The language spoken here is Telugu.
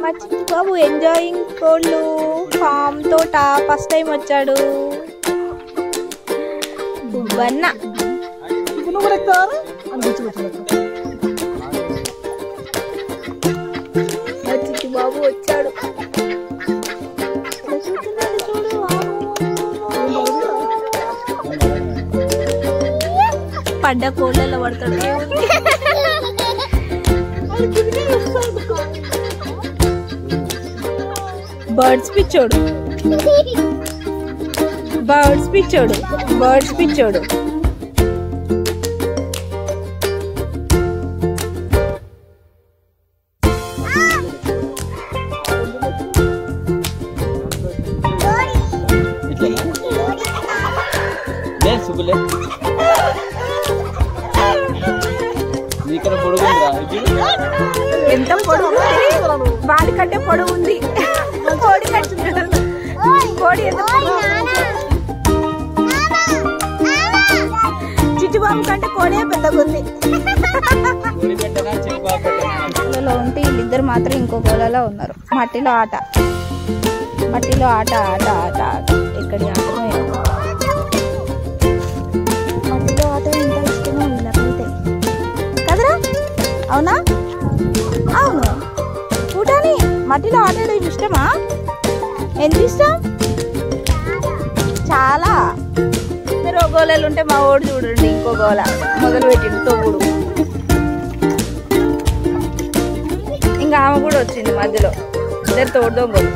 మా చిట్టి బాబు ఎంజాయింగ్ కోళ్ళు ఫామ్ తోట ఫస్ట్ టైం వచ్చాడు. బువ్వన్న మా చిట్టి బాబు వచ్చాడు. పడ్డ కోళ్ళలో పడతాడు. బర్డ్స్ పిచ్చోడు, బర్డ్స్ పిచ్చోడు, బర్డ్స్ పిచ్చోడు. ఎంత పొడవు, వాడి కంటే పొడవు ఉంది. కోడి చిట్టుబాబు కంటే కోడే పెద్దగా ఉంది. ఉంటే వీళ్ళిద్దరు మాత్రం ఇంకో గోళలో ఉన్నారు. మట్టిలో ఆట, మట్టిలో ఆట ఆట ఆట ఆట. ఎక్కడి ఆటలో మట్టిలో ఆట ఎంత ఇష్టమో వీళ్ళకైతే కదరా? అవునా? అవును. చూడాలి, మట్టిలో ఆటలు ఇష్టమా? ఎంత ఇష్టం? చాలా. మీరు ఒక గోళలు ఉంటే మా ఓడి చూడండి, ఇంకో గోళ మొదలు పెట్టిండు తోగుడు. ఇంకా ఆమె కూడా వచ్చింది మధ్యలో, ఇద్దరు తోడు దొంగలు.